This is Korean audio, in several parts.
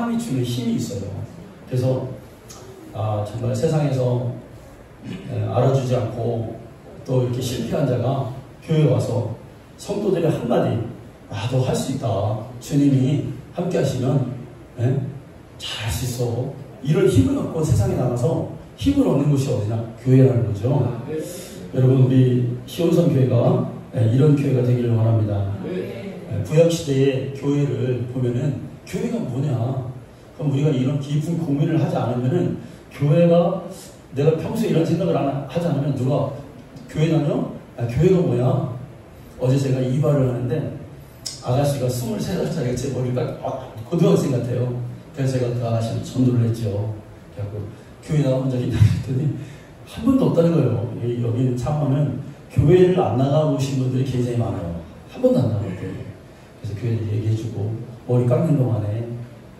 사랑이 주는 힘이 있어요. 그래서 정말 세상에서 알아주지 않고 또 이렇게 실패한 자가 교회에 와서 성도들의 한마디, 너 할 수 있다, 주님이 함께 하시면 잘할 수 있어, 이런 힘을 갖고 세상에 나가서 힘을 얻는 곳이 어디냐? 교회라는 거죠. 여러분, 우리 시온성 교회가 이런 교회가 되기를 원합니다. 구약시대의 교회를 보면은 교회가 뭐냐? 그럼 우리가 이런 깊은 고민을 하지 않으면은, 교회가, 내가 평소에 이런 생각을 하지 않으면 누가 교회 다녀? 교회가 뭐야? 어제 제가 이발을 하는데 아가씨가 23살짜리가 제 머리가 고등학생 같아요. 그래서 제가 그 아가씨를 전도를 했죠. 그래갖고 교회 나온 적이 있나 했더니 한 번도 없다는 거예요. 여기 참하면 교회를 안 나가보신 분들이 굉장히 많아요. 한 번도 안 나갔대요. 그래서 교회를 얘기해주고 머리 깎는 동안에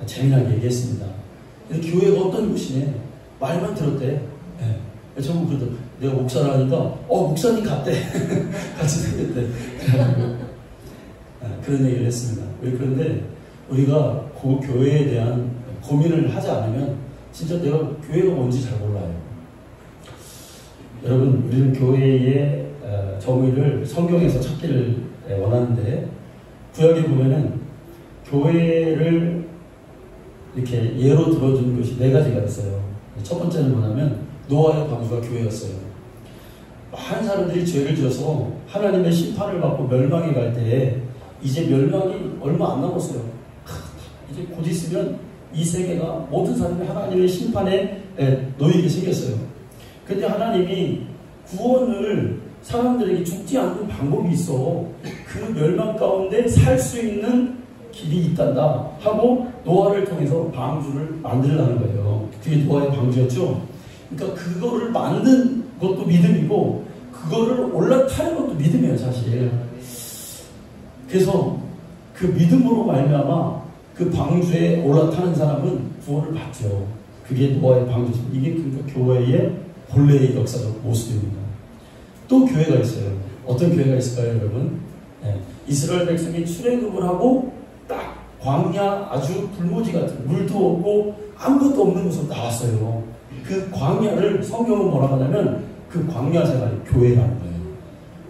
재미나게 얘기했습니다. 근데 교회가 어떤 곳이냐? 말만 들었대. 전부 그러더라고. 내가 목사를 하니까 목사님 같대. 같이 생겼대. 그런 얘기를 했습니다. 그런데 우리가 그 교회에 대한 고민을 하지 않으면 진짜 내가 교회가 뭔지 잘 몰라요. 여러분, 우리는 교회의 정의를 성경에서 찾기를 원하는데, 구약에 보면은 교회를 이렇게 예로 들어주는 것이 4가지가 있어요. 첫 번째는 뭐냐면 노아의 방주가 교회였어요. 많은 사람들이 죄를 지어서 하나님의 심판을 받고 멸망에 갈 때에 이제 멸망이 얼마 안 남았어요. 이제 곧 있으면 이 세계가 모든 사람이 하나님의 심판에 놓이게 생겼어요. 근데 하나님이 구원을 사람들에게 죽지 않는 방법이 있어. 그 멸망 가운데 살 수 있는 길이 있단다 하고 노아를 통해서 방주를 만들라는 거예요. 그게 노아의 방주였죠. 그러니까 그거를 만든 것도 믿음이고 그거를 올라타는 것도 믿음이에요, 사실. 그래서 그 믿음으로 말미암아 그 방주에 올라타는 사람은 구원을 받죠. 그게 노아의 방주죠. 이게 그러니까 교회의 본래의 역사적 모습입니다. 또 교회가 있어요. 어떤 교회가 있을까요, 여러분? 이스라엘 백성이 출애굽을 하고 딱 광야, 아주 불모지 같은, 물도 없고 아무것도 없는 곳으로 나왔어요. 그 광야를 성경은 뭐라고 하냐면 그 광야 생활이 교회라는 거예요.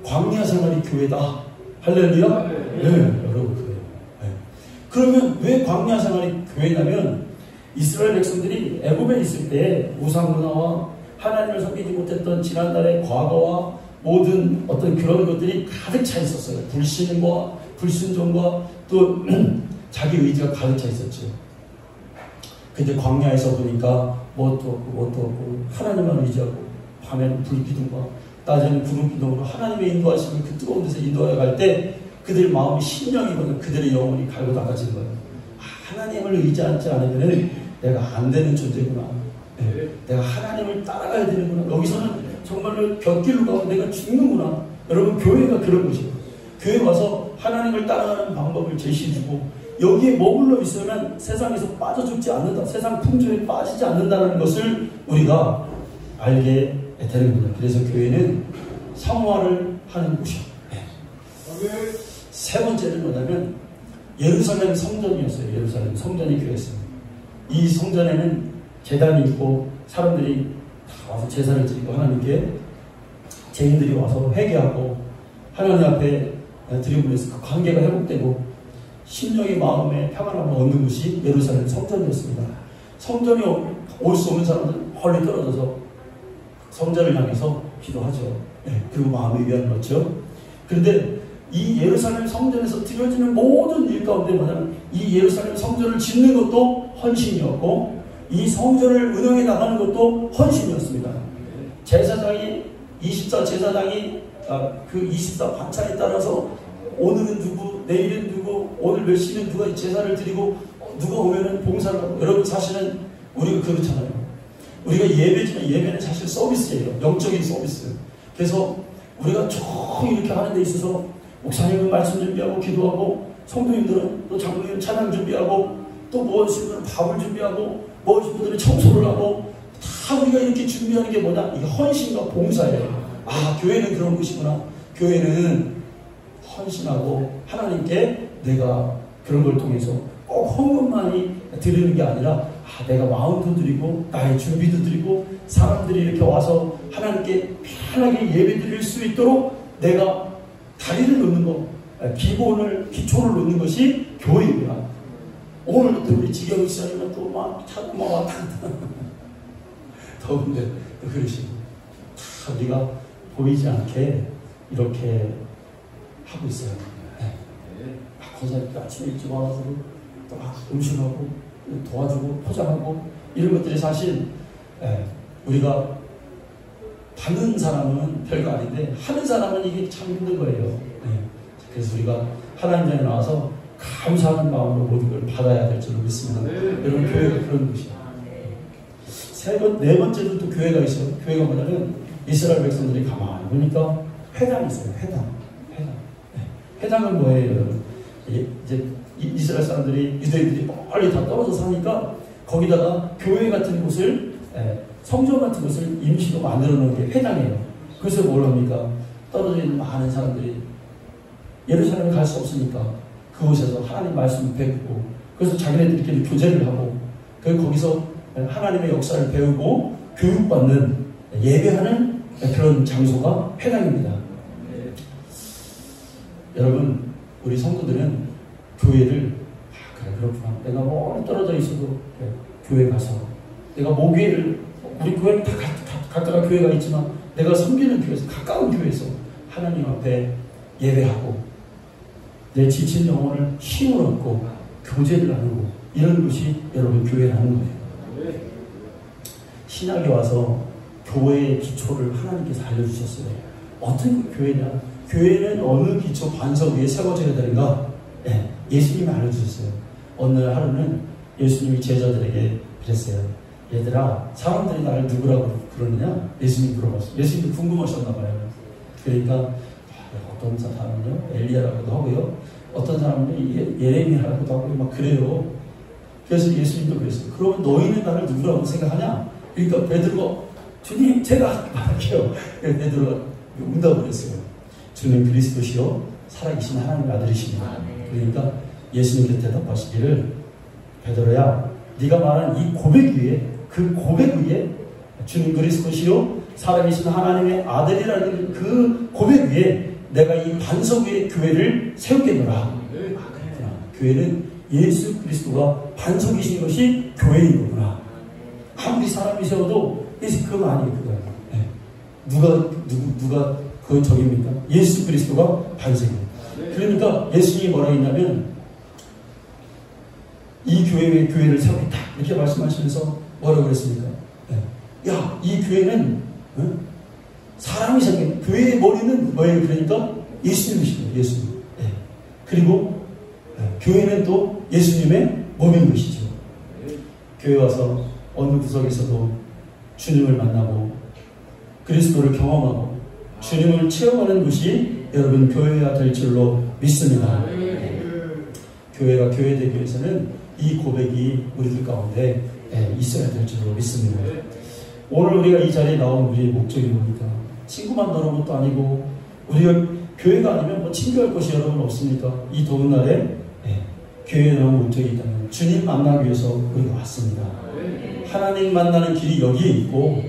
광야 생활이 교회다. 할렐루야? 네, 여러분 그래요. 그러면 왜 광야 생활이 교회냐면 이스라엘 백성들이 애굽에 있을 때 우상 문화와 하나님을 섬기지 못했던 지난날의 과거와 모든 어떤 그런 것들이 가득 차 있었어요. 불신과 불순종과 또 자기 의지가 가득 차 있었죠. 근데 광야에서 보니까 뭣도 없고 하나님만 의지하고 밤에는 불기둥과 낮에는 구름기둥으로 하나님의 인도하시는 그 뜨거운 데서 인도하여 갈 때 그들의 마음이 심령이거든. 그들의 영혼이 갈고 닦아지는 거예요. 하나님을 의지하지 않으면 내가 안 되는 존재구나. 내가 하나님을 따라가야 되는구나. 여기서는 정말로 곁길로 가고 내가 죽는구나. 여러분, 교회가 그런 곳이에요. 교회 와서 하나님을 따라가는 방법을 제시해주고 여기에 머물러 있으면 세상에서 빠져 죽지 않는다. 세상 풍조에 빠지지 않는다는 것을 우리가 알게 되는 겁니다. 그래서 교회는 성화를 하는 곳이에요. 세 번째는 뭐냐면 예루살렘 성전이었어요. 예루살렘 성전이 교회였습니다. 이 성전에는 제단이 있고 사람들이 다 와서 제사를 드리고 하나님께 죄인들이 와서 회개하고 하나님 앞에 드리면서 그 관계가 회복되고 심령의 마음에 평안함을 얻는 곳이 예루살렘 성전이었습니다. 성전이 올 수 없는 사람들은 멀리 떨어져서 성전을 향해서 기도하죠. 그리고 마음의 위안을 얻죠. 그런데 이 예루살렘 성전에서 드려지는 모든 일 가운데 뭐냐면 이 예루살렘 성전을 짓는 것도 헌신이었고 이 성전을 운영해 나가는 것도 헌신이었습니다. 제사장이 24 제사장이 그 24 반찬에 따라서 오늘은 누구, 내일은 누구, 오늘 몇 시는 누가 제사를 드리고 누가 오면은 봉사를 하고. 여러분, 사실은 우리가 그렇잖아요. 우리가 예배지만 예배는 사실 서비스예요. 영적인 서비스. 그래서 우리가 쭉 이렇게 하는 데 있어서 목사님은 말씀 준비하고 기도하고 성도님들은 또 장로님은 찬양 준비하고 또 무엇이든 밥을 준비하고 무엇이든 청소를 하고 다 우리가 이렇게 준비하는 게 뭐냐? 이게 헌신과 봉사예요. 교회는 그런 곳이구나. 교회는 헌신하고 하나님께 내가 그런 걸 통해서 꼭 헌금만이 드리는 게 아니라 내가 마음도 드리고 나의 준비도 드리고 사람들이 이렇게 와서 하나님께 편하게 예배 드릴 수 있도록 내가 다리를 놓는 거, 기초를 놓는 것이 교회입니다. 오늘 또 우리 지경 시장이면 또 막 찾고 막 왔다 갔다 더운데 또 그러시고 다 우리가 보이지 않게 이렇게 하고 있어요. 권사님도 아침에 일찍 와서 또 막 음식하고 도와주고 포장하고 이런 것들이 사실 우리가 받는 사람은 별거 아닌데 하는 사람은 이게 참 힘든 거예요. 그래서 우리가 하나님 전에 나와서 감사하는 마음으로 모든 걸 받아야 될 줄로 믿습니다. 여러분 교회가 그런 곳이에요. 네 번째도 또 교회가 있어요. 교회가 뭐냐면 이스라엘 백성들이 가만히 보니까 회당이 있어요. 회당은 뭐예요, 여러분? 이제 이스라엘 사람들이 유대인들이 멀리 다 떨어져 사니까 거기다가 교회 같은 곳을 성전 같은 곳을 임시로 만들어 놓은 게 회당이에요. 그래서 뭘 합니까? 떨어져 있는 많은 사람들이 예루살렘에 갈 수 없으니까 그곳에서 하나님 말씀을 배우고 그래서 자기네들끼리 교제를 하고 거기서 하나님의 역사를 배우고 교육받는 예배하는 그런 장소가 회당입니다. 여러분 우리 성도들은 교회를 그래 그렇구나 내가 멀리 떨어져 있어도 교회 가서 내가 모교회를 우리 교회는 다 각각 교회가 있지만 내가 섬기는 교회에서 가까운 교회에서 하나님 앞에 예배하고 내 지친 영혼을 힘을 얻고 교제를 나누고 이런 것이 여러분 교회라는 거예요. 신약에 와서 교회의 기초를 하나님께서 알려주셨어요. 어떤 교회냐? 교회는 어느 기초 반석 위에 세워져야 되는가? 예수님이 알려주셨어요. 어느 하루는 예수님이 제자들에게 그랬어요. 얘들아, 사람들이 나를 누구라고 그러느냐? 예수님이 물어봤어요. 예수님도 궁금하셨나 봐요. 그러니까 어떤 사람은요 엘리야라고도 하고요, 어떤 사람은 예레미야라고도 하고 막 그래요. 그래서 예수님도 그랬어요. 그러면 너희는 나를 누구라고 생각하냐? 그러니까 베드로가 주님 제가 말할게요. 베드로가 응답을 했어요. 주는 그리스도시요 살아계신 하나님의 아들이십니다. 그러니까 예수님께서 대답하시기를 베드로야 네가 말한 이 고백 위에 그 고백 위에 주는 그리스도시요 살아계신 하나님의 아들이라는 그 고백 위에 내가 이 반석 위에 교회를 세우겠노라. 교회는 예수 그리스도가 반석이신 것이 교회인 거구나. 아무리 사람이 세워도 그거 아니에요. 그거예요. 누가 그 적입니까? 예수 그리스도가 반석이에요. 그러니까 예수님이 뭐라 했냐면 이 교회에 교회를 세우겠다 이렇게 말씀하시면서 뭐라고 그랬습니까? 야, 이 교회는 사람이 생긴 교회의 머리는 뭐예요? 그러니까 예수님이십니다. 예수님. 그리고 교회는 또 예수님의 몸인 것이죠. 교회 와서 어느 구석에서도 주님을 만나고 그리스도를 경험하고 주님을 체험하는 것이 여러분 교회가 될 줄로 믿습니다. 교회가 교회되기 위해서는 이 고백이 우리들 가운데 있어야 될 줄로 믿습니다. 오늘 우리가 이 자리에 나온 우리의 목적이 뭡니까? 친구만 나오는 것도 아니고 우리가 교회가 아니면 뭐 친구할 것이 여러분 없습니까? 이 더운 날에 교회에 나온 목적이 있다면 주님 만나기 위해서 우리가 왔습니다. 하나님 만나는 길이 여기에 있고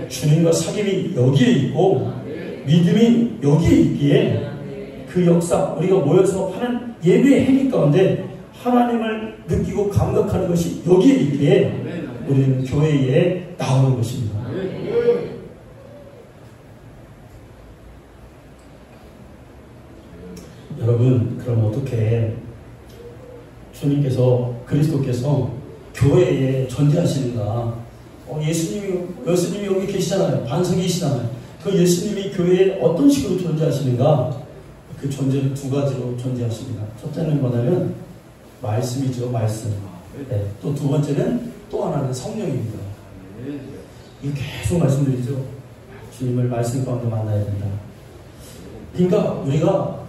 주님과 사귐이 여기에 있고 믿음이 여기에 있기에 그 역사 우리가 모여서 하는 예배의 행위 가운데 하나님을 느끼고 감격하는 것이 여기에 있기에 우리는 교회에 나오는 것입니다. 여러분 그럼 어떻게 주님께서 그리스도께서 교회에 존재하시는가? 예수님이 여기 계시잖아요. 반석이시잖아요. 그 예수님이 교회에 어떤 식으로 존재하시는가? 그 존재를 두 가지로 존재하십니다. 첫째는 뭐냐면 말씀이죠. 말씀. 또 두 번째는 또 하나는 성령입니다. 이거 계속 말씀드리죠. 주님을 말씀 가운데 만나야 된다. 그러니까 우리가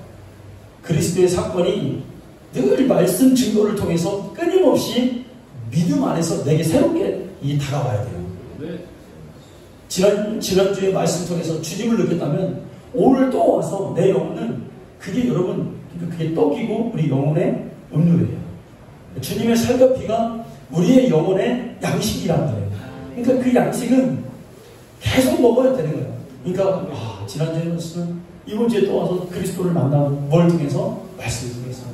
그리스도의 사건이 늘 말씀 증거를 통해서 끊임없이 믿음 안에서 내게 새롭게 다가와야 돼요. 지난주에 말씀 통해서 주님을 느꼈다면 오늘 또 와서 내 영혼은 그게 여러분 그게 떡이고 우리 영혼의 음료예요. 주님의 살과 피가 우리의 영혼의 양식이란 거예요. 그러니까 그 양식은 계속 먹어야 되는 거예요. 그러니까 지난주에 말씀은 이번 주에 또 와서 그리스도를 만나고 뭘 통해서? 말씀을 통해서.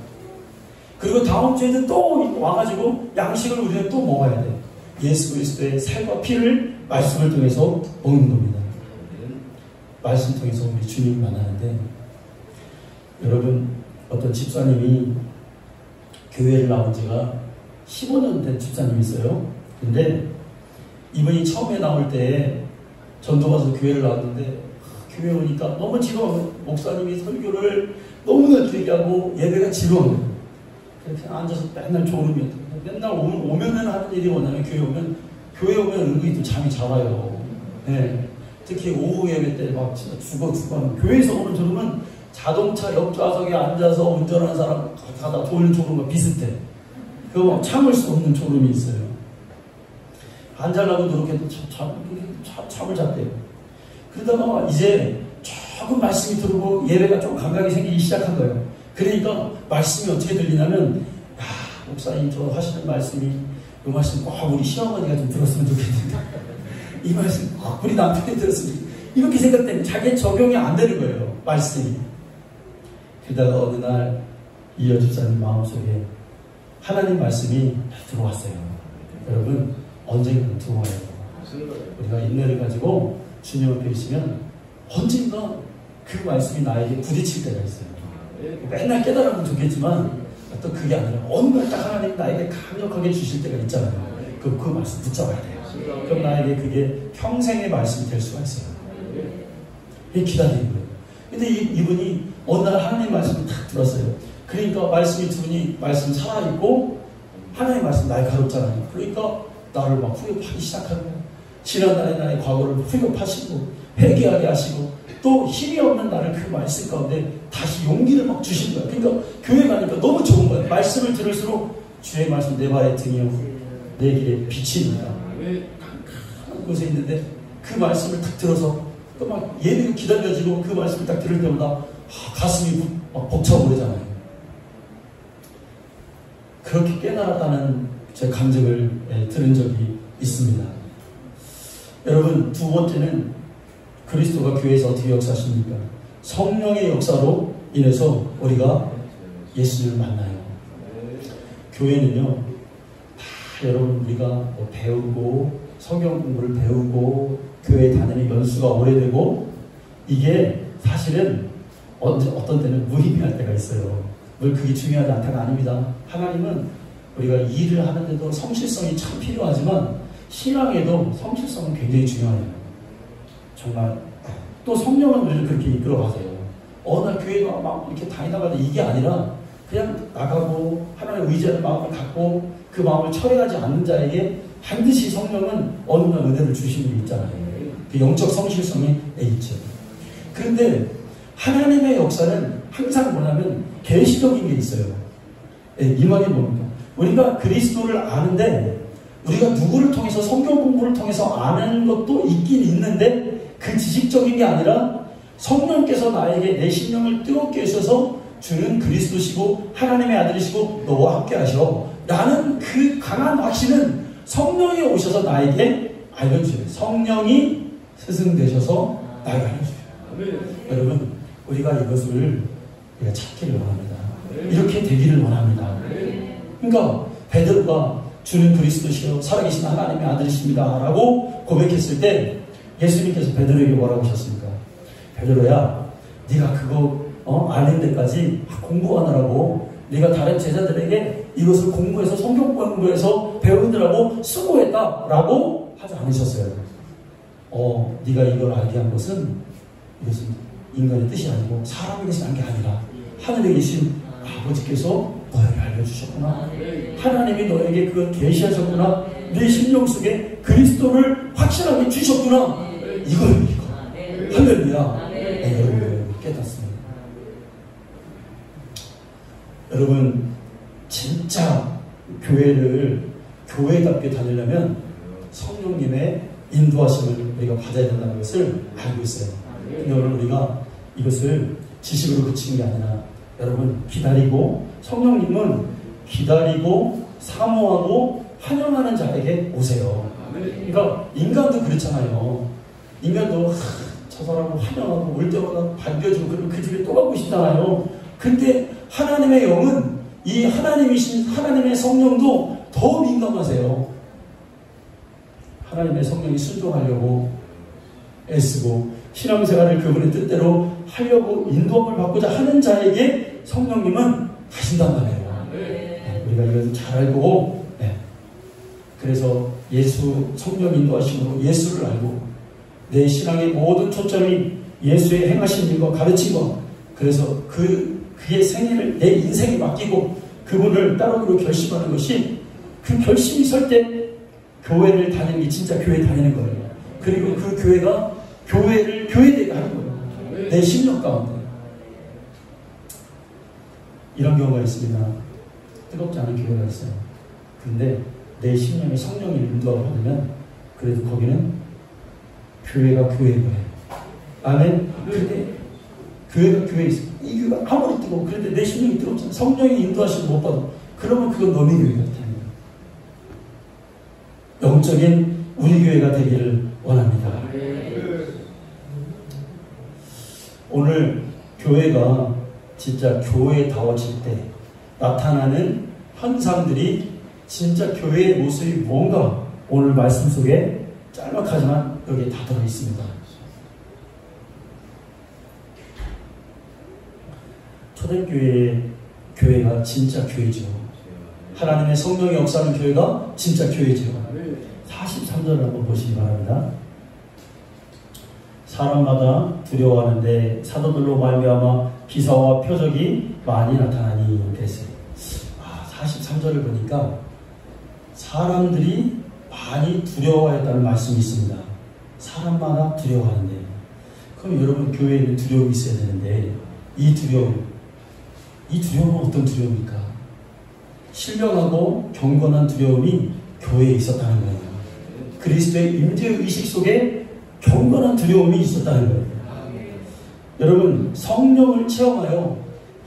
그리고 다음 주에는 또 와가지고 양식을 우리는 또 먹어야 돼요. 예수 그리스도의 살과 피를 말씀을 통해서 먹는 겁니다. 말씀 통해서 우리 주님을 만나는데, 여러분, 어떤 집사님이 교회를 나온 지가 15년 된 집사님이 있어요. 근데 이분이 처음에 나올 때 전도 가서 교회를 나왔는데, 교회 오니까 너무 지루하고, 목사님이 설교를 너무나 길게 하고 예배가 지루한 거예요. 그렇게 앉아서 맨날 졸음이, 맨날 오면은 하는 일이 뭐냐면, 교회 오면 은근히 또 잠이 잘 와요. 네. 특히 오후 예배 때 막 진짜 죽어. 교회에서 오는 졸음은 자동차 옆좌석에 앉아서 운전하는 사람 가다 졸는 졸음과 비슷해. 그거 참을 수 없는 졸음이 있어요. 안 자려고 노력해도 잠을 잤대요. 그러다가 이제 조금 말씀이 들고 예배가 좀 감각이 생기기 시작한 거예요. 그러니까 말씀이 어떻게 들리냐면, 목사님 저 하시는 말씀이, 이 말씀 꼭 우리 시어머니가 좀 들었으면 좋겠는데, 이 말씀 꼭 우리 남편이 들었으면 좋겠는데, 이렇게 생각되면 자기 적용이 안 되는 거예요, 말씀이. 그러다가 어느 날 이 여집사님 마음속에 하나님 말씀이 들어왔어요. 여러분, 언젠가는 들어와요. 우리가 인내를 가지고 주님 앞에 있으면 언젠가 그 말씀이 나에게 부딪힐 때가 있어요. 맨날 깨달으면 좋겠지만 또 그게 아니라 어느 날 딱 하나님 나에게 강력하게 주실 때가 있잖아요. 그 말씀 붙잡아야 돼요. 그럼 나에게 그게 평생의 말씀이 될 수가 있어요. 이게 기다리는 거예요. 근데 이분이 어느 날 하나님 말씀을 딱 들었어요. 그러니까 말씀이 들으니 말씀 살아있고 하나님 말씀 나에 가롭잖아요. 그러니까 나를 막 후욕하기 시작하는 거예요. 지난날의 나의 과거를 후욕하시고 회개하게 하시고 또 힘이 없는 나를 그 말씀 가운데 다시 용기를 막 주신 거예요. 그러니까 교회 가니까 너무 좋은 거예요. 말씀을 들을수록 주의 말씀 내 발의 등이요 내 길에 빛입니다. 한 곳에 있는데 그 말씀을 딱 들어서 또 막 예배가 기다려지고 그 말씀을 딱 들을 때마다 가슴이 막 벅차오르잖아요. 그렇게 깨달았다는 제 감정을 들은 적이 있습니다. 여러분, 두 번째는 그리스도가 교회에서 어떻게 역사하십니까? 성령의 역사로 인해서 우리가 예수님을 만나요. 교회는요, 다 여러분 우리가 뭐 배우고 성경 공부를 배우고 교회 다니는 연수가 오래되고 이게 사실은 어떤 때는 무의미할 때가 있어요. 늘 그게 중요하지 않다가 아닙니다. 하나님은 우리가 일을 하는데도 성실성이 참 필요하지만 신앙에도 성실성은 굉장히 중요해요. 정말. 또 성령은 우리를 그렇게 이끌어가세요. 어느 날 교회가 막 이렇게 다니다가 이게 아니라 그냥 나가고 하나님의 의지하는 마음을 갖고 그 마음을 철회하지 않는 자에게 반드시 성령은 어느 날 은혜를 주시는 게 있잖아요. 그 영적 성실성이 있죠. 그런데 하나님의 역사는 항상 뭐냐면 계시적인 게 있어요. 이 말이 뭡니까? 우리가 그리스도를 아는데 우리가 누구를 통해서 성경 공부를 통해서 아는 것도 있긴 있는데 그 지식적인 게 아니라 성령께서 나에게 내 심령을 뜨겁게 하셔서 주는 그리스도시고 하나님의 아들이시고 너와 함께 하셔 라는 그 강한 확신은 성령이 오셔서 나에게 알려주세요. 성령이 스승되셔서 나에게 알려주세요. 여러분, 우리가 이것을 우리가 찾기를 원합니다. 이렇게 되기를 원합니다. 그러니까 베드로가 주는 그리스도시요 살아계신 하나님의 아들이십니다 라고 고백했을 때 예수님께서 베드로에게 뭐라고 하셨습니까? 베드로야, 네가 그거 알는 데까지 공부하느라고 네가 다른 제자들에게 이것을 공부해서 성경 공부해서 배우느라고 수고했다 라고 하지 않으셨어요. 네가 이걸 알게 한 것은 이것은 인간의 뜻이 아니고 사람의 뜻이 난 게 아니라 하늘에 계신 아버지께서 너에게 알려주셨구나. 하나님이 너에게 그걸 계시하셨구나. 네 심령 속에 그리스도를 확실하게 주셨구나. 이거입니까? 할렐루야. 여러분 깨닫습니다. 여러분, 진짜 교회를 교회답게 다니려면 성령님의 인도하심을 우리가 받아야 된다는 것을 알고 있어요. 근데 오늘 우리가 이것을 지식으로 그치는 게 아니라 여러분 기다리고 성령님은 기다리고 사모하고 환영하는 자에게 오세요. 그러니까 인간도 그렇잖아요. 인간도 저 사람을 환영하고 올 때마다 반겨주고 그러면 그 집에 또 가고 싶잖아요. 근데 하나님의 영은 이 하나님이신 하나님의 성령도 더 민감하세요. 하나님의 성령이 순종하려고 애쓰고 신앙생활을 그분의 뜻대로 하려고 인도함을 받고자 하는 자에게 성령님은 하신단 말이에요. 우리가 이걸 잘 알고, 그래서 예수 성령 인도하심으로 예수를 알고 내 신앙의 모든 초점이 예수의 행하신 일과 가르친 것, 그래서 그의 생애를 내 인생에 맡기고 그분을 따르기로 결심하는 것이, 그 결심이 설 때 교회를 다니는 게 진짜 교회 다니는 거예요. 그리고 그 교회가 교회를 교회되게 하는 거예요. 내 심령 가운데. 이런 경우가 있습니다. 뜨겁지 않은 교회가 있어요. 근데 내 심령에 성령이 인도하고 받으면 그래도 거기는 교회가 교회인 거예요. 아멘. 근데 교회가 교회에 있어요. 이 교회가 아무리 뜨거워, 그런데 내 심령이 뜨겁잖아. 성령이 인도하시면 못 받아. 그러면 그건 너네 교회 같아요. 영적인 우리 교회가 되기를 원합니다. 오늘 교회가 진짜 교회다워질 때 나타나는 현상들이 진짜 교회의 모습이 뭔가 오늘 말씀 속에 짤막하지만 여기에 다 들어있습니다. 초대교회의 교회가 진짜 교회죠. 하나님의 성령의 역사하는 교회가 진짜 교회죠. 43절을 한번 보시기 바랍니다. 사람마다 두려워하는데 사도들로 말미암아 기사와 표적이 많이 나타나니 그랬어요. 43절을 보니까 사람들이 많이 두려워했다는 말씀이 있습니다. 사람마다 두려워하는데, 그럼 여러분 교회에는 두려움이 있어야 되는데 이 두려움은 어떤 두려움입니까? 신령하고 경건한 두려움이 교회에 있었다는 거예요. 그리스도의 임재의식 속에 경건한 두려움이 있었다는 거예요. 여러분, 성령을 체험하여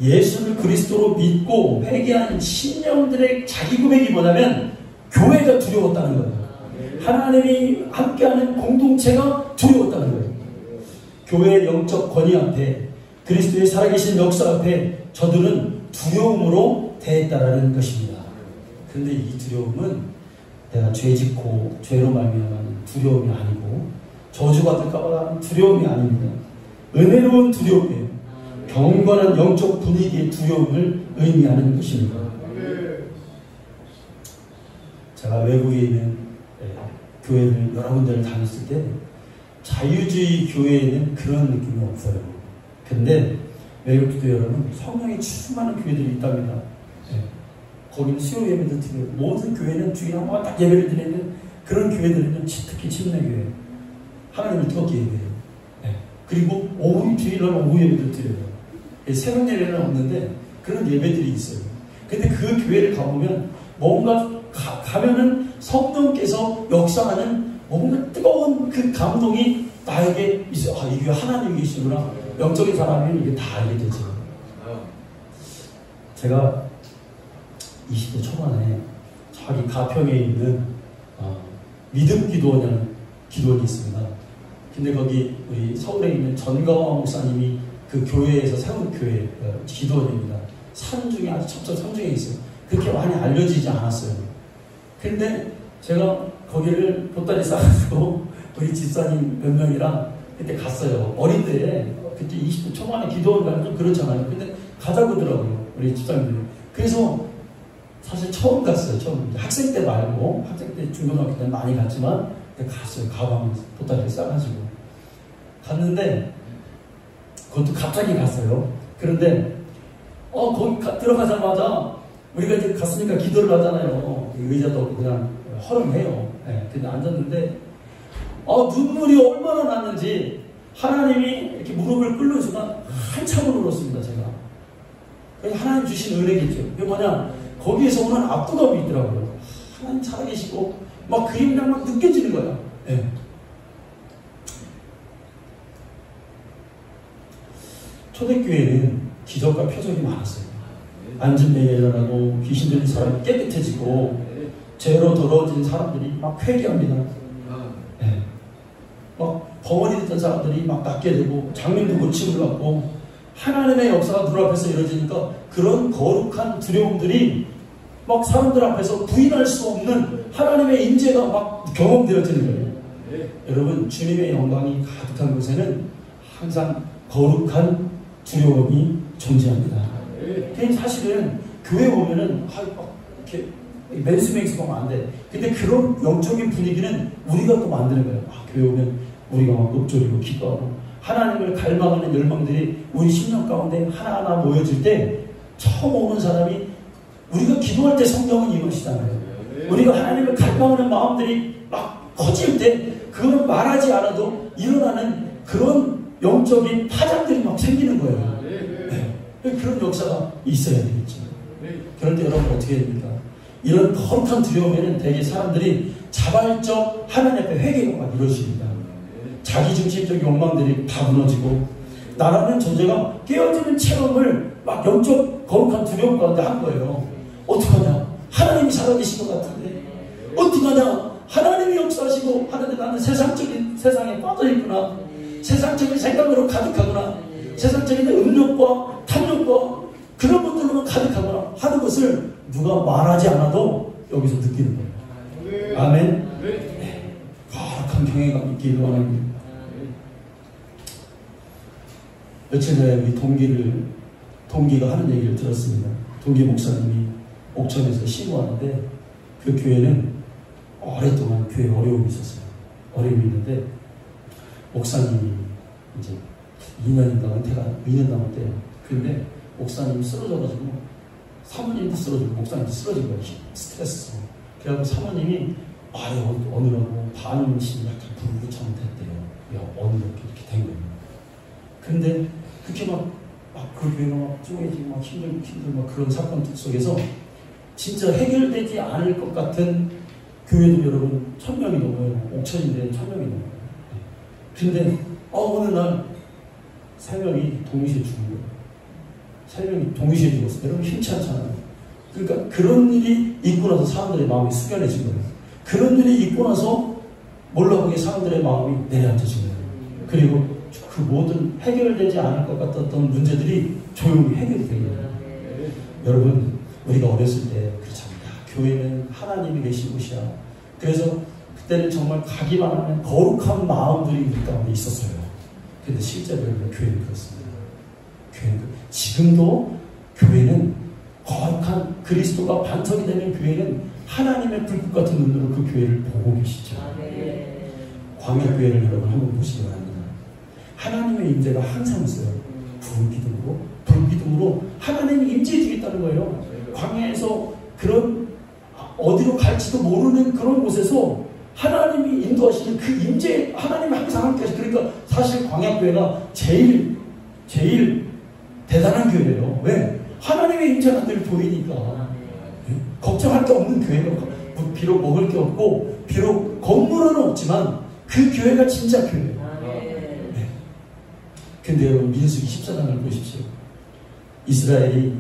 예수를 그리스도로 믿고 회개한 신령들의 자기 고백이보다는 교회가 두려웠다는 거예요. 하나님이 함께하는 공동체가 두려웠다는 거예요. 교회의 영적 권위 앞에, 그리스도의 살아계신 역사 앞에 저들은 두려움으로 대했다라는 것입니다. 그런데 이 두려움은 내가 죄 짓고 죄로 말미암은 두려움이 아니고 저주받을까 하는 두려움이 아닙니다. 은혜로운 두려움이에요. 경건한 영적 분위기의 두려움을 의미하는 것입니다. 제가 외국에 있는 교회를 여러 군데를 다녔을 때 자유주의 교회에는 그런 느낌이 없어요. 근데 외국도 여러분 성령이 충만한 교회들이 있답니다. 거기는 수요 예배도 드려요. 모든 교회는 주일에 한 번 딱 예배를 드리는 그런 교회들은 특히 침례교회 하나님을 뜨겁게 예배해요. 그리고 오후 주일날 오후 예배를 드려요. 새벽 예배는 없는데 그런 예배들이 있어요. 근데 그 교회를 가보면 뭔가 가면은 성령께서 역사하는 뭔가 뜨거운 그 감동이 나에게 있어요. 아, 이 교회 하나님이 계시구나. 영적인 사람이면 이게 다 알게 되죠. 제가 20대 초반에 자기 가평에 있는 믿음 기도원이라는 기도원이 있습니다. 근데 거기 우리 서울에 있는 전가와 목사님이 그 교회에서 세운 교회 기도원입니다. 산 중에 아주 첩첩 산 중에 있어요. 그렇게 많이 알려지지 않았어요. 근데 제가 거기를 보따리 싸가지고 우리 집사님 몇 명이랑 그때 갔어요. 어린데 그때 20대 초반에 기도원 가면 좀 그렇잖아요. 근데 가자고 하더라고요. 우리 집사님들이. 그래서 사실 처음 갔어요. 처음. 학생 때 말고 학생 때 중고등학교 때 많이 갔지만 그때 갔어요. 가방 보따리 싸가지고 갔는데 그것도 갑자기 갔어요. 그런데 거기 들어가자마자 우리가 이제 갔으니까 기도를 하잖아요. 의자도 없고 그냥 허름해요. 근데 앉았는데 눈물이 얼마나 났는지 하나님이 이렇게 무릎을 꿇는 한참을 울었습니다. 제가. 하나님 주신 은혜겠죠. 이게 뭐냐, 거기에서 오는 압도감이 있더라고요. 하나님 살아계시고 막 그 힘이 막 느껴지는 거야. 초대교회는 기적과 표적이 많았어요. 앉은 데에 일어나고 귀신 들린 사람이 깨끗해지고 죄로 더러워진 사람들이 막 회개합니다. 네. 막 벙어리 됐던 사람들이 막 낫게 되고 장님도 고침을 받고 하나님의 역사가 눈앞에서 이루어지니까 그런 거룩한 두려움들이 막 사람들 앞에서 부인할 수 없는 하나님의 임재가 막 경험되어지는 거예요. 여러분, 주님의 영광이 가득한 곳에는 항상 거룩한 두려움이 존재합니다. 사실은 교회 오면은 이렇게 맨스맹스 보면 안 돼. 근데 그런 영적인 분위기는 우리가 또 만드는 거예요. 교회 오면 우리가 막 읊조리고 기도하고 하나님을 갈망하는 열망들이 우리 심령 가운데 하나하나 모여질 때 처음 오는 사람이 우리가 기도할 때 성경은 이것이잖아요. 우리가 하나님을 갈망하는 마음들이 막 커질 때 그걸 말하지 않아도 일어나는 그런 영적인 파장들이 막 생기는 거예요. 네. 그런 역사가 있어야 되겠죠. 그런데 여러분 어떻게 됩니까? 이런 거룩한 두려움에는 대개 사람들이 자발적 하나님 앞에 회개가 막 이루어집니다. 자기중심적 욕망들이 다 무너지고 나라는 존재가 깨어지는 체험을 막 영적 거룩한 두려움 가운데 한 거예요. 어떡하냐? 하나님이 살아계신 것 같은데 어떡하냐? 하나님이 역사하시고 하는데 나는 세상적인 세상에 빠져있구나. 세상적인 생각으로 가득하구나. 세상적인 음욕과 탐욕과 그런 것들로만 가득하구나 하는 것을 누가 말하지 않아도 여기서 느끼는 거예요. 아멘. 네. 거룩한 경외감 있기를 원합니다. 며칠 전에 우리 동기가 하는 얘기를 들었습니다. 동기 목사님이 옥천에서 신고하는데 그 교회는 오랫동안 교회에 어려움이 있었어요. 어려움이 있는데 목사님이 이제 2년인가 은퇴가 2년 남았대요. 그런데 목사님이 쓰러져가지고 사모님도 쓰러지고 목사님도 쓰러진 거예요. 스트레스로. 그래갖고 사모님이 말을 어느라고 반응심이 약간 불구처럼 됐대요. 야, 어느 이렇게 된 거예요. 근데 그렇게 그 교회가 막 쪼개지고 막 힘들고 막 그런 사건 속에서 진짜 해결되지 않을 것 같은 교회도 여러분 1000명이 넘어요. 옥천인데 1000명이 넘어요. 근데 어느 날 3명이 동시에 죽은 거예요. 3명이 동시에 죽었어요. 여러분 힘치 않잖아요. 그러니까 그런 일이 있고 나서 사람들의 마음이 숙연해진 거예요. 그런 일이 있고 나서 몰라보게 사람들의 마음이 내려앉아진 거예요. 그리고 그 모든 해결되지 않을 것 같았던 문제들이 조용히 해결이 된 거예요. 여러분, 우리가 어렸을 때 그렇잖아요. 교회는 하나님이 계신 곳이야. 그래서 그때는 정말 가기만 하면 거룩한 마음들이 우리 가운데 있었어요. 근데 실제로 교회는 그렇습니다. 지금도 교회는 거룩한 그리스도가 반석이 되는 교회는 하나님의 불꽃 같은 눈으로 그 교회를 보고 계시죠. 광야교회를 여러분 한번 보시기 바랍니다. 하나님의 임재가 항상 있어요. 불기둥으로 하나님이 임재해 주겠다는 거예요. 광야에서 그런 어디로 갈지도 모르는 그런 곳에서 하나님이 인도하시는 그 임재, 하나님이 항상 함께 하시죠. 그러니까 사실 광야교회가 제일 대단한 교회예요. 왜? 하나님의 임재가 늘 보이니까. 걱정할 게 없는 교회가 비록 먹을 게 없고 비록 건물은 없지만 그 교회가 진짜 교회예요. 네. 근데 여러분 민수기 14장을 보십시오. 이스라엘이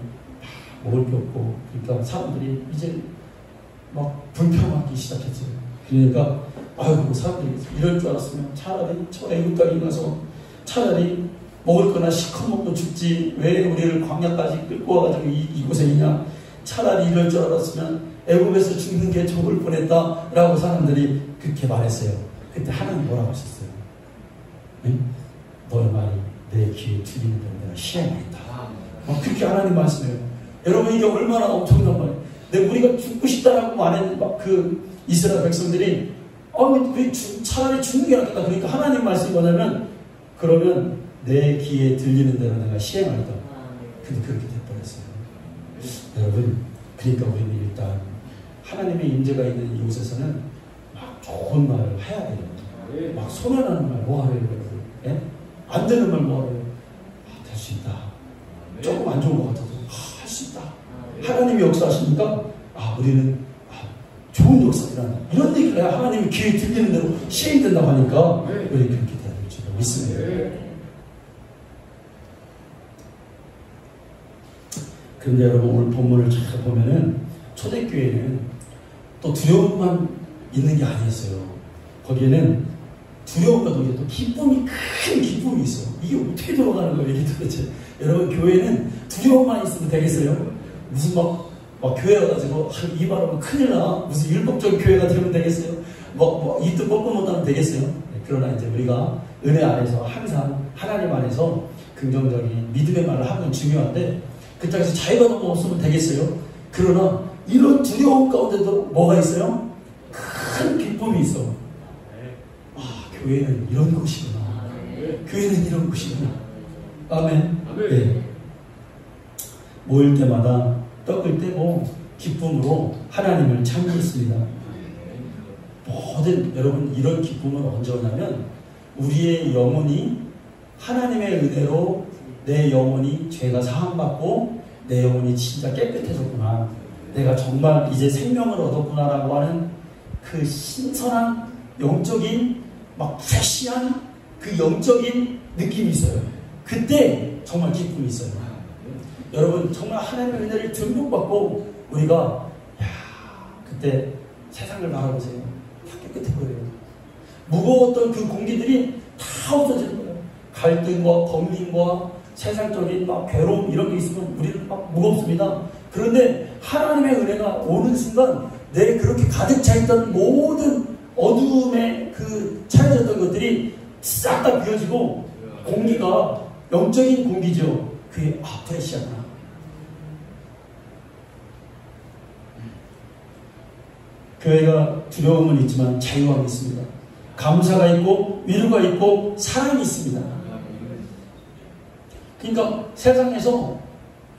먹을 게 없고 그러니까 사람들이 이제 막 불평하기 시작했어요. 그러니까 아이고 사람들이 이럴 줄 알았으면 차라리 저 애국 땅에 가서 차라리 먹을 거나 시커 먹고 죽지 왜 우리를 광야까지 끌고 와가지고 이곳에 있냐. 차라리 이럴 줄 알았으면 애국에서 죽는 게 좋을 뻔했다 라고 사람들이 그렇게 말했어요. 그때 하나님 뭐라고 하셨어요? 응? 너의 말이 내 귀에 들리는 대로 내가 시행하겠다. 그렇게 하나님 말씀해요. 여러분 이게 얼마나 엄청난 말이에요. 우리가 죽고 싶다라고 말했는 그 이스라엘 백성들이 왜 차라리 죽는 게 낫겠다. 그러니까 하나님 말씀이 뭐냐면 그러면 내 귀에 들리는 대로 내가 시행하겠다. 근데 그렇게 돼버렸어요. 여러분 그러니까 우리는 일단 하나님의 임재가 있는 이곳에서는 막 좋은 말을 해야 돼요. 막 소란하는 말 뭐하래요 여러분. 예? 안 되는 말 뭐하래요. 될 수 있다. 조금 안 좋은 것 같아도 할 수 있다. 하나님이 역사하시니까 우리는 좋은 역사를 한다. 이런 얘기를 해야 하나님이 귀에 들리는 대로 시행된다고 하니까 우리 그렇게 돼야 될 줄 믿습니다. 그런데 여러분 오늘 본문을 잘 보면은 초대교회는 또 두려움만 있는 게 아니었어요. 거기에는 두려움과 동시에 또 기쁨이, 큰 기쁨이 있어요. 이게 어떻게 돌아가는 거예요, 이게 도대체? 여러분, 교회는 두려움만 있으면 되겠어요? 무슨 막 교회 와가지고, 이 바람은 큰일 나. 무슨 율법적인 교회가 되면 되겠어요? 이 뜻 뻗고 못하면 되겠어요? 네, 그러나 이제 우리가 은혜 안에서 항상 하나님 안에서 긍정적인 믿음의 말을 하는 건 중요한데, 그 땅에서 자유가 너무 없으면 되겠어요? 그러나 이런 두려움 가운데도 뭐가 있어요? 큰 기쁨이 있어. 교회는 이런 곳이구나. 교회는 이런 곳이구나. 아멘. 네. 모일 때마다 떡을 떼고 기쁨으로 하나님을 찬미했습니다. 모든 여러분, 이런 기쁨은 언제 오냐면 우리의 영혼이 하나님의 은혜로 내 영혼이 죄가 사함받고 내 영혼이 진짜 깨끗해졌구나, 내가 정말 이제 생명을 얻었구나라고 하는 그 신선한 영적인 막 프레시한 그 영적인 느낌이 있어요. 그때 정말 기쁨이 있어요. 여러분, 정말 하나님의 은혜를 듬뿍 받고 우리가 그때 세상을 바라보세요. 다 깨끗해 보여요. 무거웠던 그 공기들이 다 없어지는 거예요. 갈등과 범민과 세상적인 막 괴로움 이런 게 있으면 우리는 막 무겁습니다. 그런데 하나님의 은혜가 오는 순간 내 그렇게 가득 차 있던 모든 어두움에 그 차여졌던 것들이 싹 다 비워지고 공기가 영적인 공기죠. 그게 프레시하구나. 교회가 두려움은 있지만 자유함이 있습니다. 감사가 있고 위로가 있고 사랑이 있습니다. 그러니까 세상에서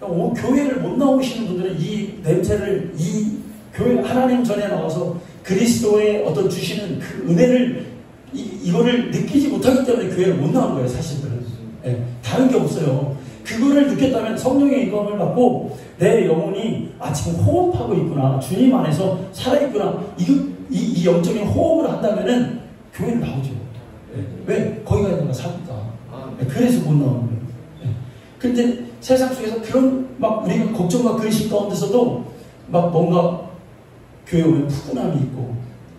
교회를 못 나오시는 분들은 이 냄새를, 이 교회 하나님 전에 나와서 그리스도의 어떤 주시는 그 은혜를 이거를 느끼지 못하기 때문에 교회를 못 나온 거예요, 사실은. 네, 다른 게 없어요. 그거를 느꼈다면 성령의 인도함을 받고 내 영혼이 지금 호흡하고 있구나, 주님 안에서 살아있구나, 이 영적인 호흡을 한다면은 교회를 나오죠. 네. 왜? 거기가 있는 거 사니까. 네, 그래서 못 나오는 거예요. 네. 근데 세상 속에서 그런 막 우리가 걱정과 근심 가운데서도 막 뭔가 교회 오면 푸근함이 있고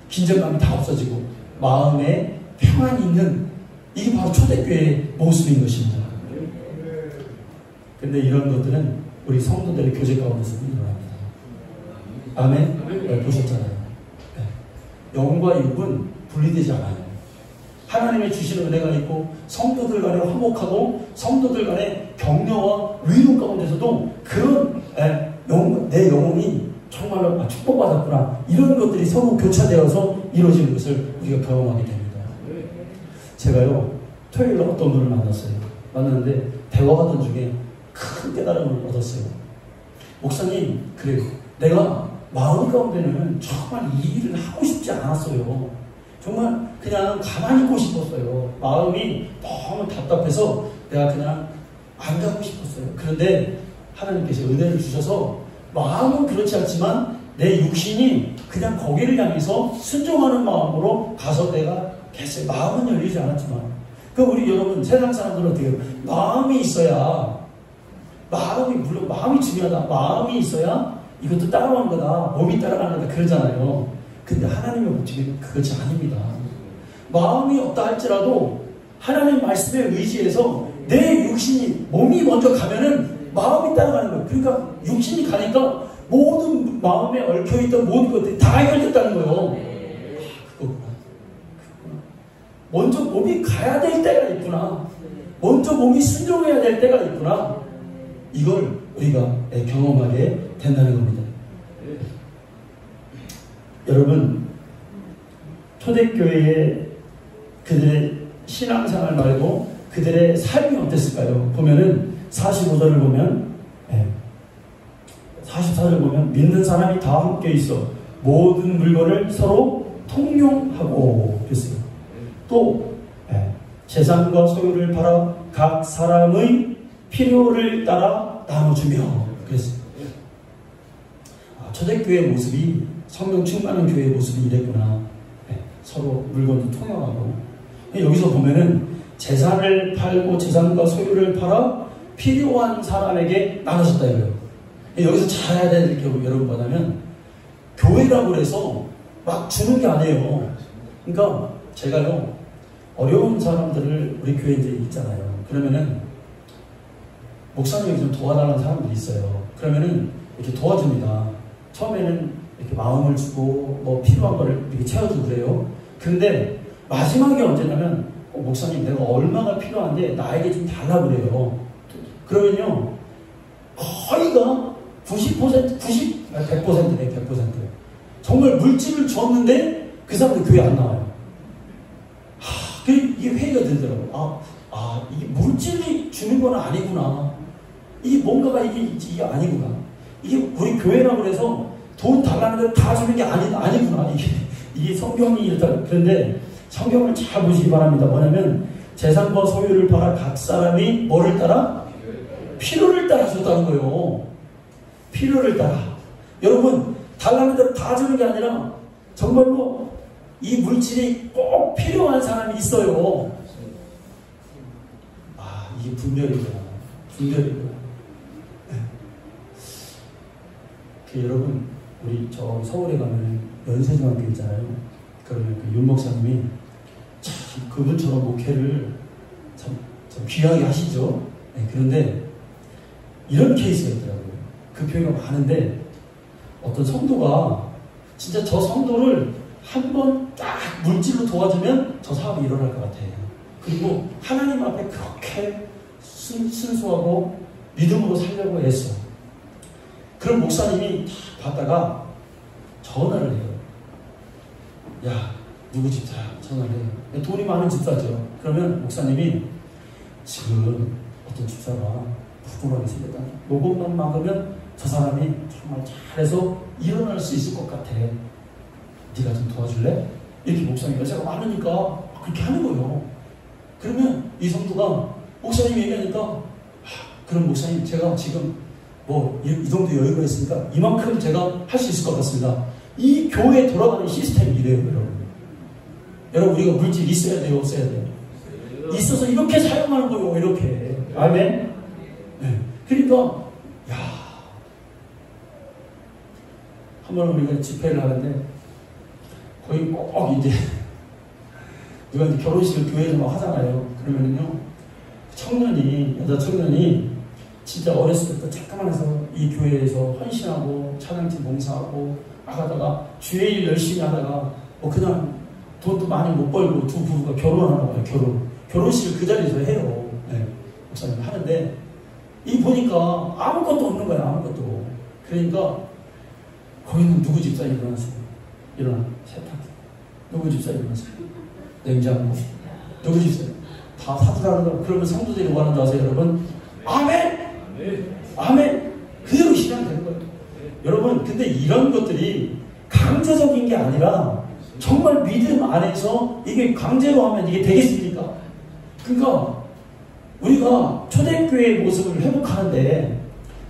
긴장감이 다 없어지고 마음에 평안이 있는, 이게 바로 초대교회의 모습인 것입니다. 근데 이런 것들은 우리 성도들의 교제 가운데서 일어납니다. 아멘? 네, 보셨잖아요. 네. 영과 육은 분리되지 않아요. 하나님의 주시는 은혜가 있고 성도들 간에 화목하고 성도들 간에 격려와 위로 가운데서도 그런 내 영혼이 정말로 축복받았구나, 이런 것들이 서로 교차되어서 이루어지는 것을 우리가 경험하게 됩니다. 제가요, 토요일에 어떤 분을 만났어요. 만났는데 대화하던 중에 큰 깨달음을 얻었어요. 목사님, 그래요. 내가 마음 가운데는 정말 이 일을 하고 싶지 않았어요. 정말 그냥 가만히 있고 싶었어요. 마음이 너무 답답해서 내가 그냥 안 가고 싶었어요. 그런데 하나님께서 은혜를 주셔서 마음은 그렇지 않지만 내 육신이 그냥 거기를 향해서 순종하는 마음으로 가서 내가 됐어요. 마음은 열리지 않았지만. 그러니까 우리 여러분, 세상 사람들은 어떻게 해요? 마음이 있어야, 물론 마음이 중요하다. 마음이 있어야 이것도 따라가는 거다. 몸이 따라가는 거다. 그러잖아요. 근데 하나님의 목적은 그것이 아닙니다. 마음이 없다 할지라도 하나님 말씀에 의지해서 내 육신이, 몸이 먼저 가면은 마음이 따라가는 거예요. 그러니까 육신이 가니까 모든 마음에 얽혀있던 모든 것들이 다 해결됐다는 거예요. 그거구나. 먼저 몸이 가야 될 때가 있구나. 먼저 몸이 순종해야 될 때가 있구나. 이걸 우리가 경험하게 된다는 겁니다. 여러분, 초대교회의 그들의 신앙생활 말고 그들의 삶이 어땠을까요? 보면은 45절을 보면, 44절을 보면 믿는 사람이 다 함께 있어 모든 물건을 서로 통용하고 그랬어요. 또 재산과 소유를 팔아 각 사람의 필요를 따라 나눠주며 그랬어요. 초대교회의 모습이 성령 충만한 교회의 모습이 이랬구나. 서로 물건도 통용하고. 여기서 보면은 재산을 팔고 재산과 소유를 팔아 필요한 사람에게 나눠줬다 이거예요. 여기서 잘 해야 될 게 여러분 뭐냐면 교회라고 해서 막 주는 게 아니에요. 그러니까 제가요, 어려운 사람들을 우리 교회에 이제 있잖아요. 그러면은 목사님이 좀 도와달라는 사람들이 있어요. 그러면은 이렇게 도와줍니다. 처음에는 이렇게 마음을 주고 뭐 필요한 거를 이렇게 채워주고 그래요. 근데 마지막에 언제냐면 목사님 내가 얼마가 필요한데 나에게 좀 달라고 그래요. 그러면요 거의가 90%, 100%네, 100%. 정말 물질을 줬는데 그 사람들 교회 안 나와요. 이게 회의가 되더라고요. 이게 물질이 주는 건 아니구나. 이게 뭔가가 이게 아니구나. 이게 우리 교회라고 해서 돈 달라는 걸 다 주는 게 아니구나. 이게 성경이 일단, 그런데 성경을 잘 보시기 바랍니다. 뭐냐면, 재산과 소유를 팔아 각 사람이 뭐를 따라? 필요를 따라 줬다는 거예요. 필요를 따라. 여러분, 달라는 대로 다 주는 게 아니라, 정말로 이 물질이 꼭 필요한 사람이 있어요. 이게 분별이구나. 분별이구나. 여러분, 우리 저 서울에 가면 연세중학교 있잖아요. 그러면 그 윤 목사님이 참 그분처럼 목회를 참 귀하게 하시죠. 네, 그런데 이런 케이스가 있더라고요. 그 교회가 많은데 어떤 성도가 진짜 저 성도를 한 번 딱 물질로 도와주면 저 사업이 일어날 것 같아요. 그리고 하나님 앞에 그렇게 순수하고 믿음으로 살려고 했어. 그런 목사님이 봤다가 전화를 해요. 야, 누구 집사야? 전화를 해요. 돈이 많은 집사죠. 그러면 목사님이 지금 어떤 집사가 부도하게 생겼다. 요것만 막으면 저 사람이 정말 잘해서 일어날 수 있을 것 같아. 네가 좀 도와줄래? 이렇게 목사님 여자가 많으니까 그렇게 하는 거예요. 그러면 이 성도가 목사님이 얘기하니까 그럼 목사님 제가 지금 뭐 이 정도 여유가 있으니까 이만큼 제가 할 수 있을 것 같습니다. 이 교회에 돌아가는 시스템이 이래요, 여러분. 여러분 우리가 물질 있어야 돼요, 없어야 돼요? 있어서 이렇게 사용하는 거예요, 이렇게. 아멘. 네. 그러니까 한번 우리가 집회를 하는데 거의 꼭 이제 누가 이제 결혼식을 교회에서 막 하잖아요. 그러면은요 여자 청년이 진짜 어렸을 때부터 잠깐만 해서 이 교회에서 헌신하고 찬양팀 봉사하고 나가다가 주의 일 열심히 하다가 뭐 그냥 돈도 많이 못 벌고 두 부부가 결혼하는 거예요. 결혼식을 그 자리에서 해요. 네. 목사님 하는데 이 보니까 아무것도 없는 거야. 아무것도. 그러니까 거기는 누구 집사님 일어나세요? 세탁기. 누구 집사님 일어나세요? 냉장고. 누구 집사님? 다 사주라는 거. 그러면 성도들이 뭐 하는 줄 아세요, 여러분? 아멘! 아멘! 그대로 실현되는 거예요. 여러분, 근데 이런 것들이 강제적인 게 아니라 정말 믿음 안에서 이게 강제로 하면 이게 되겠습니까? 그러니까 우리가 초대교회의 모습을 회복하는데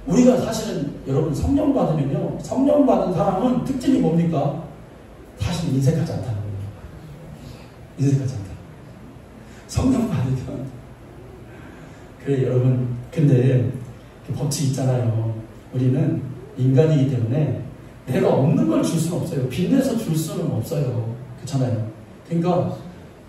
우리가 사실은 여러분 성령 받으면요, 성령 받은 사람은 특징이 뭡니까? 사실 인색하지 않다는 거예요. 인색하지 않다. 성령 받으면 그래 여러분, 근데 법칙 있잖아요. 우리는 인간이기 때문에 내가 없는 걸 줄 수는 없어요. 빚내서 줄 수는 없어요. 그렇잖아요. 그러니까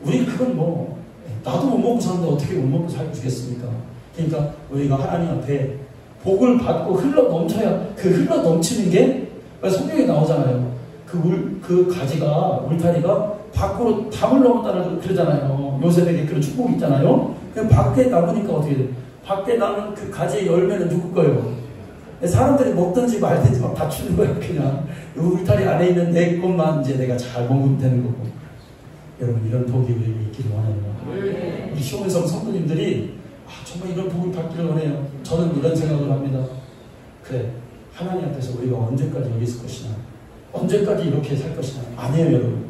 우리 그건 뭐 나도 못 먹고 사는데 어떻게 못 먹고 살주겠습니까? 그러니까 우리가 하나님 앞에 복을 받고 흘러 넘쳐야, 그 흘러 넘치는 게 성경에 나오잖아요. 그 가지가, 울타리가 밖으로 담을 넘었다는 그러잖아요. 요셉에게 그런 축복이 있잖아요. 그 밖에 남으니까 어떻게 돼요? 밖에 남은 그 가지의 열매는 누구 거예요? 사람들이 먹든지 말든지 막 다 주는 거예요. 그냥 울타리 안에 있는 내 것만 이제 내가 잘 먹으면 되는 거고. 여러분 이런 복이 우리에게 있기를 원해요. 우리 시온성 성도님들이 정말 이런 복을 받기를 원해요. 저는 이런 생각을 합니다. 그래, 하나님 앞에서 우리가 언제까지 여기 있을 것이냐, 언제까지 이렇게 살 것이냐. 아니에요, 여러분.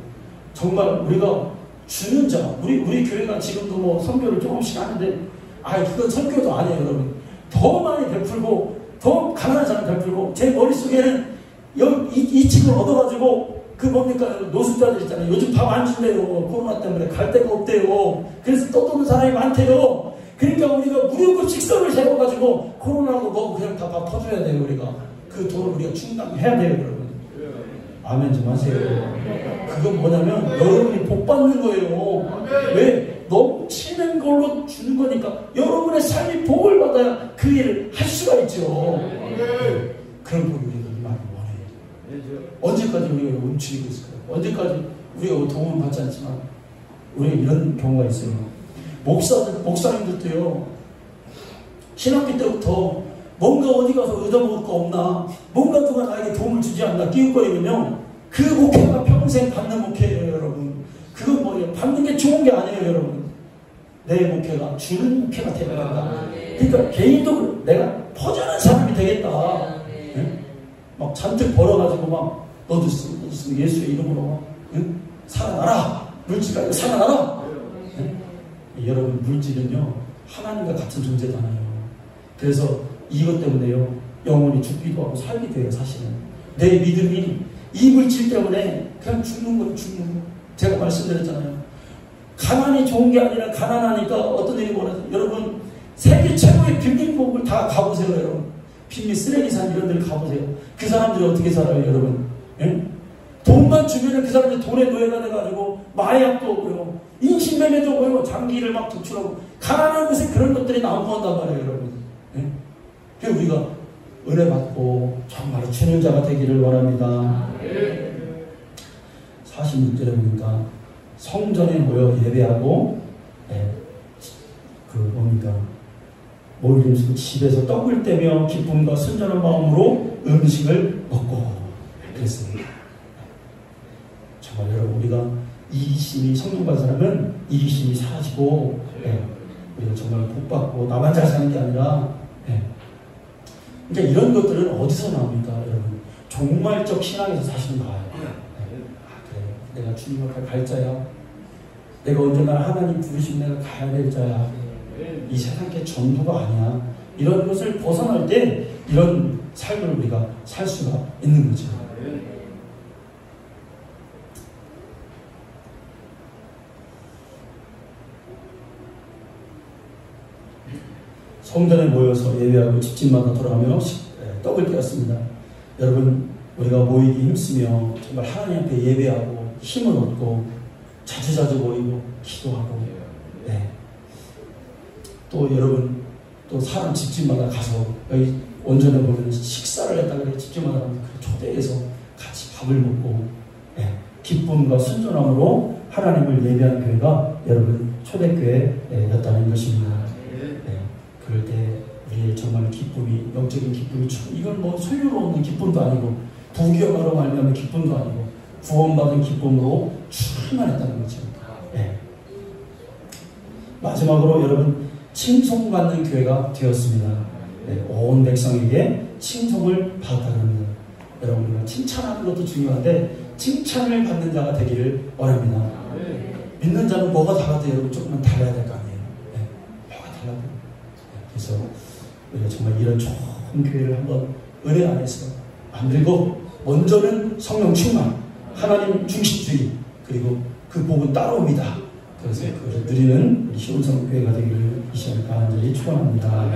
정말 우리가 주는 자, 우리 교회가 지금도 뭐 선교를 조금씩 하는데, 그건 선교도 아니에요, 여러분. 더 많이 베풀고, 더 가난한 사람 베풀고, 제 머릿속에는 이 층을 얻어가지고, 그 뭡니까, 노숙자들 있잖아요. 요즘 밥 안 준대요. 코로나 때문에 갈 데가 없대요. 그래서 떠도는 사람이 많대요. 그러니까 우리가 무료급 식사를 세워가지고 코로나고 뭐 그냥 다 밥 터줘야 돼요. 우리가 그 돈을 우리가 충당해야 돼요, 여러분. 아멘 좀 하세요. 그건 뭐냐면 여러분이 복 받는 거예요. 왜? 넘치는 걸로 주는 거니까 여러분의 삶이 복을 받아야 그 일을 할 수가 있죠. 그런 복을 우리가 많이 원해요. 언제까지 우리가 움츠리고 있을까요? 언제까지 우리가 도움을 받지 않지만 우리가 이런 경우가 있어요. 목사님들도요, 신학기 때부터 뭔가 어디 가서 얻어먹을 거 없나, 뭔가 누가 나에게 도움을 주지 않나 끼웃거리면요, 그 목회가 평생 받는 목회예요, 여러분. 그건 뭐예요? 받는 게 좋은 게 아니에요, 여러분. 내 목회가 주는 목회가 되어야 된다. 그러니까 개인적으로 내가 퍼주는 사람이 되겠다. 네? 막 잔뜩 벌어가지고 막 너도 예수의 이름으로 막, 응? 살아나라. 물질가 살아나라. 네? 여러분, 물질은요 하나님과 같은 존재잖아요. 그래서 이것 때문에요 영혼이 죽기도 하고 살기도 해요. 사실은 내 믿음이 이 물질 때문에 그냥 죽는 거예요. 죽는 거. 제가 말씀드렸잖아요. 가난이 좋은 게 아니라 가난하니까 어떤 일이 벌어져요. 여러분, 세계 최고의 빈민국을 다 가보세요. 여러분, 빈민 쓰레기산 이런 데를 가보세요. 그 사람들이 어떻게 살아요, 여러분? 예? 돈만 주면은 그 사람들이 돈에 노예가 돼가지고 마약도 오고요, 인신매매도 오고요, 장기를 막 도출하고, 가난한 곳에 그런 것들이 나온단 말이에요, 여러분. 예? 그래서 우리가 은혜 받고 정말 주는 자가 되기를 원합니다. 46절에 보니까 성전에 모여 예배하고, 모임 집에서 떡을 떼며 기쁨과 순전한 마음으로 음식을 먹고 그랬습니다. 정말 여러분, 우리가 이기심이 성령 받은 사람은 이기심이 사라지고, 우리가 정말 복받고 나만 잘 사는 게 아니라, 그러니까 이런 것들은 어디서 나옵니까, 여러분? 종말적 신앙에서 사시는 거예요. 그래, 내가 주님 앞에 갈 자야. 내가 언제나 하나님 부르시면 내가 가야 될 자야. 이 세상의 전부가 아니야. 이런 것을 벗어날 때 이런 삶을 우리가 살 수가 있는 거죠. 성전에 모여서 예배하고 집집마다 돌아가며 떡을 떼었습니다. 여러분, 우리가 모이기 힘쓰며 정말 하나님 앞에 예배하고 힘을 얻고 자주자주 모이고 기도하고, 또 여러분, 또 사람 집집마다 가서 여기 원전에 보면 식사를 했다 그래. 집집마다 그 초대해서 같이 밥을 먹고, 기쁨과 순전함으로 하나님을 예배하는 교회가 여러분 초대교회였다는 것입니다. 그럴 때 우리의 정말 기쁨이, 영적인 기쁨이, 이건 뭐 소유로 얻는 기쁨도 아니고 부귀영화로 말미암은 기쁨도 아니고 구원받은 기쁨으로 충만했다는 거죠. 마지막으로 여러분, 칭송받는 교회가 되었습니다. 온 백성에게 칭송을 받았다는 겁니다. 여러분, 우리가 칭찬하는 것도 중요한데 칭찬을 받는 자가 되기를 원합니다. 믿는 자는 뭐가 달라도 여러분 조금은 달라야 될 거 아니에요. 뭐가 달라도. 그래서 우리가 정말 이런 좋은 교회를 한번 은혜 안에서 만들고, 먼저는 성령 충만, 하나님 중심주의, 그리고 그 복은 따라옵니다. 그래서 그것을 누리는 우리 시온성교회가 되기를 이 시간에 간절히 축원합니다.